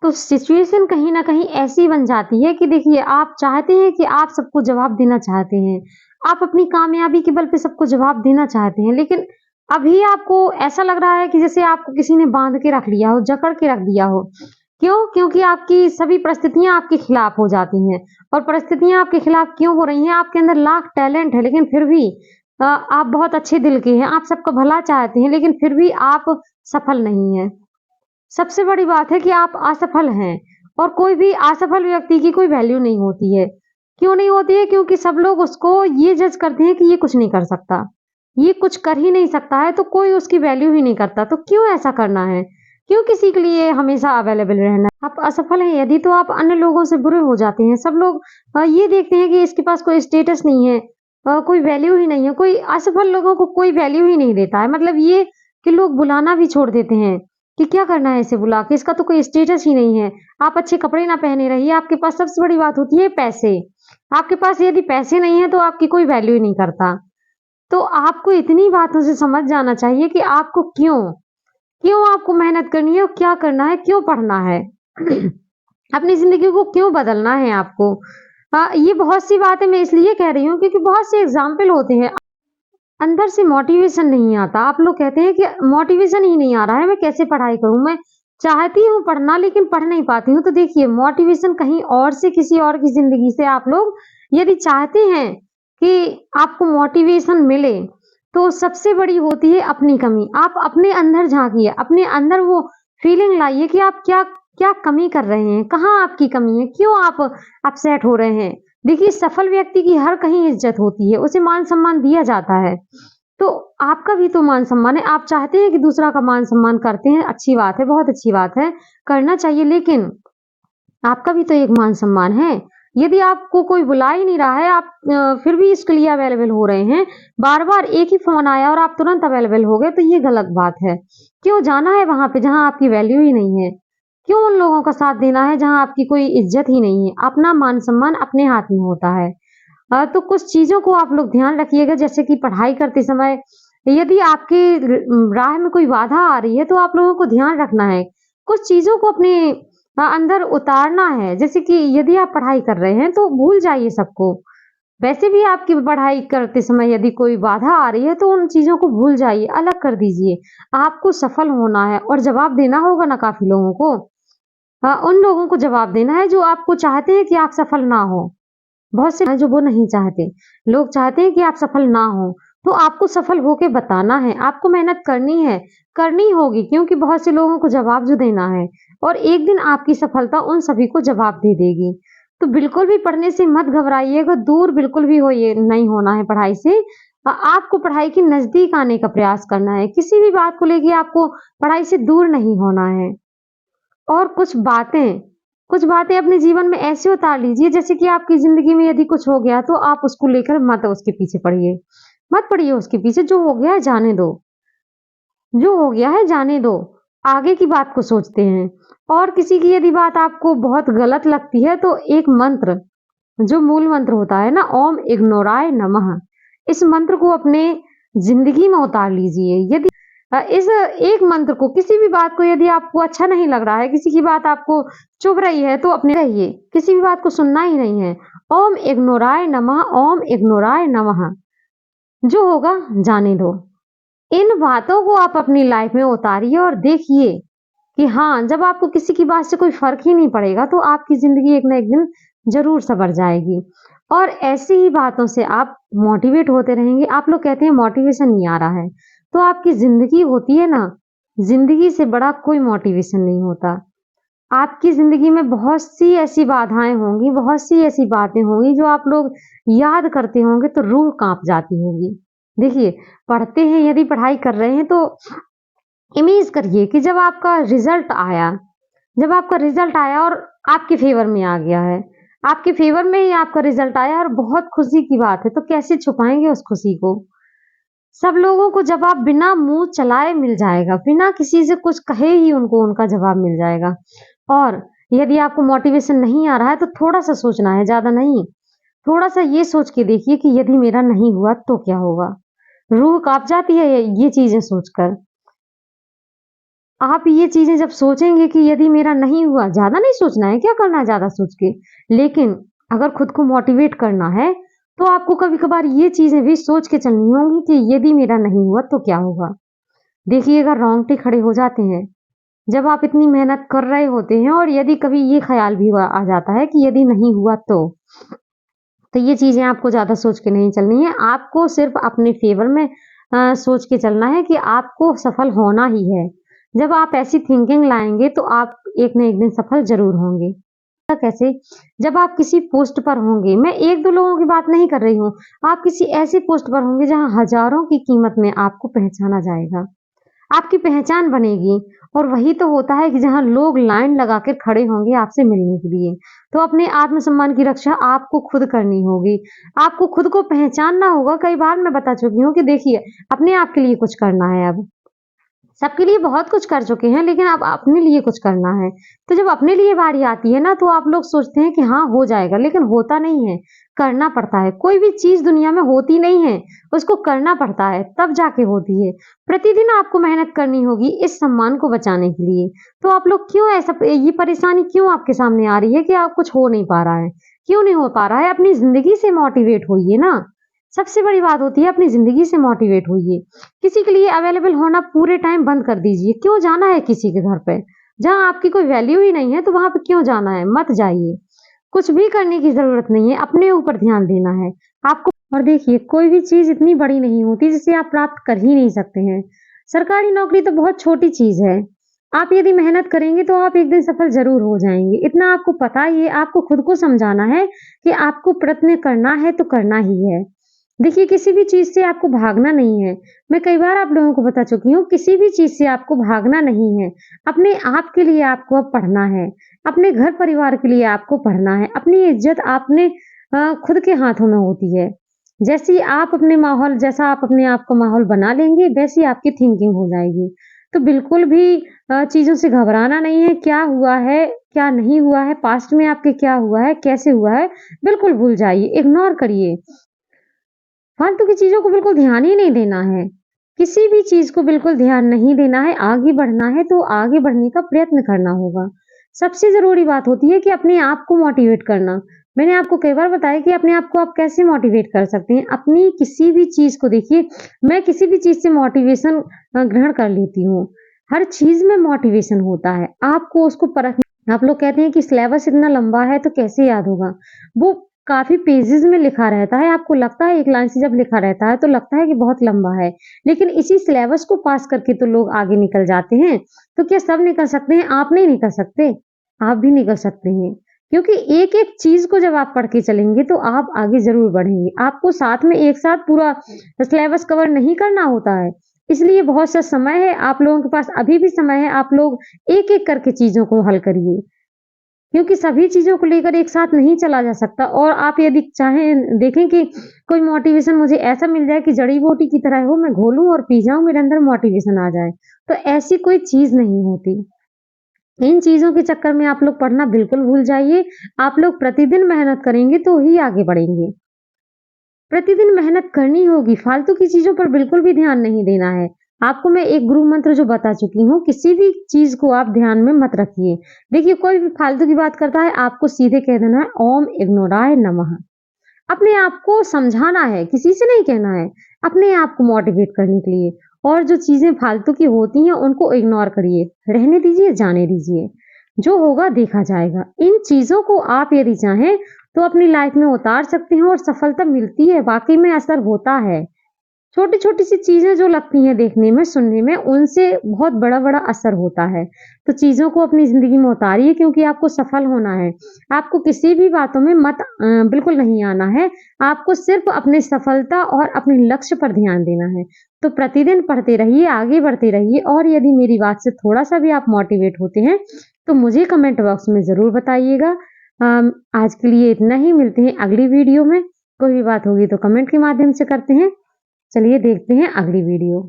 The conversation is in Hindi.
तो सिचुएशन कहीं न कहीं ऐसी बन जाती है कि देखिए आप चाहते हैं कि आप सबको जवाब देना चाहते हैं। आप अपनी कामयाबी के बल पे सबको जवाब देना चाहते हैं, लेकिन अभी आपको ऐसा लग रहा है कि जैसे आपको किसी ने बाँध के रख लिया हो, जकड़ के रख दिया हो। क्यों? क्योंकि आपकी सभी परिस्थितियाँ आपके खिलाफ हो जाती हैं और परिस्थितियाँ आपके खिलाफ क्यों हो रही हैं? आपके अंदर लाख टैलेंट है, लेकिन फिर भी आप बहुत अच्छे दिल के हैं, आप सबका भला चाहते हैं, लेकिन फिर भी आप सफल नहीं हैं। सबसे बड़ी बात है कि आप असफल हैं और कोई भी असफल व्यक्ति की कोई वैल्यू नहीं होती है। क्यों नहीं होती है? क्योंकि सब लोग उसको ये जज करते हैं कि ये कुछ नहीं कर सकता। ये कुछ कर ही नहीं सकता है तो कोई उसकी वैल्यू ही नहीं करता। तो क्यों ऐसा करना है? क्यों किसी के लिए हमेशा अवेलेबल रहना है? आप असफल हैं यदि तो आप अन्य लोगों से बुरे हो जाते हैं। सब लोग ये देखते हैं कि इसके पास कोई स्टेटस नहीं है, कोई वैल्यू ही नहीं है। कोई असफल लोगों को कोई वैल्यू ही नहीं देता है। मतलब ये कि लोग बुलाना भी छोड़ देते हैं। कि क्या करना है इसे बुला के, इसका तो कोई स्टेटस ही नहीं है। आप अच्छे कपड़े ना पहने रहिए, आपके पास सबसे बड़ी बात होती है पैसे। आपके पास यदि पैसे नहीं है तो आपकी कोई वैल्यू ही नहीं करता। तो आपको इतनी बातों से समझ जाना चाहिए कि आपको क्यों आपको मेहनत करनी है और क्या करना है, क्यों पढ़ना है। अपनी ज़िंदगी को क्यों बदलना है आपको। ये बहुत सी बातें मैं इसलिए कह रही हूँ क्योंकि बहुत से एग्ज़ाम्पल होते हैं। अंदर से मोटिवेशन नहीं आता। आप लोग कहते हैं कि मोटिवेशन ही नहीं आ रहा है, मैं कैसे पढ़ाई करूँ? मैं चाहती हूँ पढ़ना लेकिन पढ़ नहीं पाती हूँ। तो देखिए मोटिवेशन कहीं और से किसी और की ज़िंदगी से आप लोग यदि चाहते हैं कि आपको मोटिवेशन मिले, तो सबसे बड़ी होती है अपनी कमी। आप अपने अंदर झाँकिए, अपने अंदर वो फीलिंग लाइए कि आप क्या क्या कमी कर रहे हैं? कहाँ आपकी कमी है? क्यों आप अपसेट हो रहे हैं? देखिए सफल व्यक्ति की हर कहीं इज्जत होती है, उसे मान-सम्मान दिया जाता है। तो आपका भी तो मान-सम्मान है, आप चाहते हैं कि दूसरा का मान-सम्मान करते हैं, अच्छी बात है, बहुत अच्छी बात है, करना चाहिए लेकिन आपका भी तो एक मान-सम्मान है। यदि आपको कोई बुला ही नहीं रहा है, आप फिर भी इसके लिए अवेलेबल हो रहे हैं, बार-बार एक ही फ़ोन आया और आप तुरंत अवेलेबल हो गए, तो ये गलत बात है। क्यों जाना है वहाँ पे जहाँ आपकी वैल्यू ही नहीं है? क्यों उन लोगों का साथ देना है जहाँ आपकी कोई इज़्ज़त ही नहीं है? अपना मान-सम्मान अपने हाथ में होता है। तो कुछ चीज़ों को आप लोग ध्यान रखिएगा जैसे कि पढ़ाई करते समय यदि आपकी राह में कोई बाधा आ रही है तो आप लोगों को ध्यान रखना है। कुछ चीज़ों को अपने अंदर उतारना है जैसे कि यदि आप पढ़ाई कर रहे हैं तो भूल जाइए सबको। वैसे भी आपकी पढ़ाई करते समय यदि कोई बाधा आ रही है तो उन चीज़ों को भूल जाइए, अलग कर दीजिए। आपको सफल होना है और जवाब देना होगा ना काफ़ी लोगों को। उन लोगों को जवाब देना है जो आपको चाहते हैं कि आप सफल ना हो। बहुत से हैं जो वो नहीं चाहते। लोग चाहते हैं कि आप सफल ना हो, तो आपको सफल होके बताना है, आपको मेहनत करनी है, करनी होगी क्योंकि बहुत से लोगों को जवाब जो देना है और एक दिन आपकी सफलता उन सभी को जवाब दे देगी। तो बिल्कुल भी पढ़ने से मत घबराइएगा, दूर बिल्कुल भी होइए नहीं होना है पढ़ाई से। आपको पढ़ाई के नज़दीक आने का प्रयास करना है, किसी भी बात को लेके आपको पढ़ाई से दूर नहीं होना है। और कुछ बातें अपने जीवन में ऐसे उतार लीजिए जैसे कि आपकी ज़िंदगी में यदि कुछ हो गया तो आप उसको लेकर मत उसके पीछे पड़िए। मत पड़िए उसके पीछे, जो हो गया है जाने दो। जो हो गया है जाने दो। आगे की बात को सोचते हैं। और किसी की यदि बात आपको बहुत गलत लगती है तो एक मंत्र, जो मूल मंत्र होता है ना ओम इग्नोराय नमः, इस मंत्र को अपने ज़िंदगी में उतार लीजिए। यदि इस एक मंत्र को किसी भी बात को यदि आपको अच्छा नहीं लग रहा है, किसी की बात आपको चुभ रही है तो अपने रहिए, किसी भी बात को सुनना ही नहीं है। ओम इग्नोराय नमः, ओम इग्नोराय नमः, जो होगा जाने दो। इन बातों को आप अपनी लाइफ में उतारिए और देखिए कि हाँ, जब आपको किसी की बात से कोई फ़र्क ही नहीं पड़ेगा, तो आपकी ज़िंदगी एक ना एक दिन ज़रूर सँवर जाएगी। और ऐसी ही बातों से आप मोटिवेट होते रहेंगे। आप लोग कहते हैं मोटिवेशन नहीं आ रहा है, तो आपकी ज़िंदगी होती है ना, ज़िंदगी से बड़ा कोई मोटिवेशन नहीं होता। आपकी ज़िंदगी में बहुत सी ऐसी बाधाएँ होंगी, बहुत सी ऐसी बातें होंगी जो आप लोग याद करते होंगे तो रूह काँप जाती होगी। देखिए, पढ़ते हैं यदि पढ़ाई कर रहे हैं तो इमेज करिए कि जब आपका रिजल्ट आया और आपके फेवर में आ गया है, आपके फेवर में ही आपका रिजल्ट आया और बहुत खुशी की बात है, तो कैसे छुपाएँगे उस खुशी को? सब लोगों को जवाब बिना मुँह चलाए मिल जाएगा, बिना किसी से कुछ कहे ही उनको उनका जवाब मिल जाएगा। और यदि आपको मोटिवेशन नहीं आ रहा है तो थोड़ा-सा सोचना है, ज़्यादा नहीं। थोड़ा-सा ये सोच के देखिए कि यदि मेरा नहीं हुआ तो क्या होगा? रूह काँप जाती है ये चीज़ें सोचकर। आप ये चीज़ें जब सोचेंगे कि यदि मेरा नहीं हुआ, ज़्यादा नहीं सोचना है, क्या करना है ज़्यादा सोच के? लेकिन अगर खुद को मोटिवेट करना है, तो आपको कभी-कभार ये चीज़ें भी सोच के चलनी होंगी कि यदि मेरा नहीं हुआ तो क्या होगा? देखिएगा रोंगटे खड़े हो जाते हैं, जब आप इतनी मेहनत कर रहे होते हैं और यदि कभी ये ख़्याल भी आ जाता है कि यदि नहीं हुआ तो? तो ये चीज़ें आपको ज़्यादा सोच के नहीं चलनी है, आपको सिर्फ़ अपने फ़ेवर में सोच के चलना है कि आपको सफल होना ही है। जब आप ऐसी थिंकिंग लाएँगे तो आप एक न एक दिन सफल ज़रूर होंगे। कैसे? जब आप किसी पोस्ट पर होंगे, मैं 1-2 लोगों की बात नहीं कर रही हूँ, आप किसी ऐसी पोस्ट पर होंगे जहाँ हज़ारों की कीमत में आपको पहचाना जाएगा। आपकी पहचान बनेगी और वही तो होता है कि जहाँ लोग लाइन लगा के खड़े होंगे आपसे मिलने के लिए। तो अपने आत्मसम्मान की रक्षा आपको खुद करनी होगी। आपको खुद को पहचानना होगा। कई बार मैं बता चुकी हूँ कि देखिए, अपने आप के लिए कुछ करना है अब। सबके लिए बहुत कुछ कर चुके हैं, लेकिन अब अपने लिए कुछ करना है। तो जब अपने लिए बारी आती है ना, तो आप लोग सोचते हैं कि हाँ, हो जाएगा, लेकिन होता नहीं है, करना पड़ता है। कोई भी चीज़ दुनिया में होती नहीं है, उसको करना पड़ता है, तब जाके होती है। प्रतिदिन आपको मेहनत करनी होगी इस सम्मान को बचाने के लिए। तो आप लोग क्यों ऐसा ये परेशानी क्यों आपके सामने आ रही है कि आप कुछ हो नहीं पा रहा है? क्यों नहीं हो पा रहा है? अपनी ज़िंदगी से मोटिवेट होइए ना। सबसे बड़ी बात होती है अपनी ज़िंदगी से मोटिवेट होइए। किसी के लिए अवेलेबल होना पूरे टाइम बंद कर दीजिए। क्यों जाना है किसी के घर पे? जहाँ आपकी कोई वैल्यू ही नहीं है तो वहाँ पे क्यों जाना है? मत जाइए। कुछ भी करने की ज़रूरत नहीं है, अपने ऊपर ध्यान देना है। आपको और देखिए कोई भी चीज़ इतनी बड़ी नहीं होती जिसे आप प्राप्त कर ही नहीं सकते हैं। सरकारी नौकरी तो बहुत छोटी चीज़ है। आप यदि मेहनत करेंगे तो आप एक दिन सफल ज़रूर हो जाएँगे। इतना आपको पता ही है, आपको खुद को समझाना है कि आपको प्रयत्न करना है तो करना ही है। देखिए, किसी भी चीज़ से आपको भागना नहीं है। मैं कई बार आप लोगों को बता चुकी हूँ, किसी भी चीज़ से आपको भागना नहीं है। अपने आप के लिए आपको अब पढ़ना है। अपने घर परिवार के लिए आपको पढ़ना है। अपनी इज़्ज़त आपने खुद के हाथों में होती है। जैसा आप अपने आप का माहौल बना लेंगे, वैसी आपकी थिंकिंग हो जाएगी। तो बिल्कुल भी चीज़ों से घबराना नहीं है, क्या हुआ है, क्या नहीं हुआ है, पास्ट में आपके क्या हुआ है, कैसे हुआ है, बिल्कुल भूल जाइए, इग्नोर करिए। फालतू की चीज़ों को बिल्कुल ध्यान ही नहीं देना है। किसी भी चीज़ को बिल्कुल ध्यान नहीं देना है, आगे बढ़ना है तो आगे बढ़ने का प्रयत्न करना होगा। सबसे ज़रूरी बात होती है कि अपने आप को मोटिवेट करना। मैंने आपको कई बार बताया कि अपने आप को आप कैसे मोटिवेट कर सकते हैं। अपनी किसी भी चीज़ को देखिए, मैं किसी भी चीज़ से मोटिवेशन ग्रहण कर लेती हूँ। हर चीज़ में मोटिवेशन होता है, आपको उसको परख आप लोग कहते हैं कि सिलेबस इतना लंबा है तो कैसे याद होगा? वो काफ़ी पेजेज़ में लिखा रहता है, आपको लगता है एक लाइन से जब लिखा रहता है तो लगता है कि बहुत लंबा है। लेकिन इसी सिलेबस को पास करके तो लोग आगे निकल जाते हैं। तो क्या सब निकल सकते हैं? आप नहीं निकल सकते, आप भी निकल सकते हैं। क्योंकि एक-एक चीज़ को जब आप पढ़ के चलेंगे तो आप आगे ज़रूर बढ़ेंगे। आपको साथ में एक साथ पूरा सिलेबस कवर नहीं करना होता है। इसलिए बहुत सा समय है, आप लोगों के पास अभी भी समय है, आप लोग एक-एक करके चीज़ों को हल करिए। क्योंकि सभी चीज़ों को लेकर एक साथ नहीं चला जा सकता और आप यदि चाहें देखें कि कोई मोटिवेशन मुझे ऐसा मिल जाए कि जड़ी-बूटी की तरह हो, मैं घोलूँ और पी जाऊँ, मेरे अंदर मोटिवेशन आ जाए, तो ऐसी कोई चीज़ नहीं होती। इन चीज़ों के चक्कर में आप लोग पढ़ना बिल्कुल भूल जाइए। आप लोग प्रतिदिन मेहनत करेंगे तो ही आगे बढ़ेंगे। प्रतिदिन मेहनत करनी होगी, फालतू की चीज़ों पर बिल्कुल भी ध्यान नहीं देना है। आपको मैं एक गुरु मंत्र जो बता चुकी हूँ, किसी भी चीज़ को आप ध्यान में मत रखिए। देखिए, कोई भी फालतू की बात करता है, आपको सीधे कह देना है, ओम इग्नोराय नमः। अपने आप को समझाना है, किसी से नहीं कहना है, अपने आप को मोटिवेट करने के लिए। और जो चीज़ें फालतू की होती हैं, उनको इग्नोर करिए, रहने दीजिए, जाने दीजिए। जो होगा देखा जाएगा। इन चीज़ों को आप यदि चाहें, तो अपनी लाइफ में उतार सकते हैं और सफलता मिलती है, वाक़ई में असर होता है। छोटी-छोटी सी चीज़ें जो लगती हैं देखने में, सुनने में, उनसे बहुत बड़ा-बड़ा असर होता है। तो चीज़ों को अपनी ज़िंदगी में उतारिए क्योंकि आपको सफल होना है। आपको किसी भी बातों में बिल्कुल नहीं आना है। आपको सिर्फ़ अपनी सफलता और अपने लक्ष्य पर ध्यान देना है। तो प्रतिदिन पढ़ते रहिए, आगे बढ़ते रहिए और यदि मेरी बात से थोड़ा-सा भी आप मोटिवेट होते हैं, तो मुझे कमेंट बॉक्स में ज़रूर बताइएगा। आज के लिए इतना ही, मिलते हैं अगली वीडियो में। कोई भी बात होगी तो कमेंट के माध्यम से करते हैं। चलिए देखते हैं अगली वीडियो।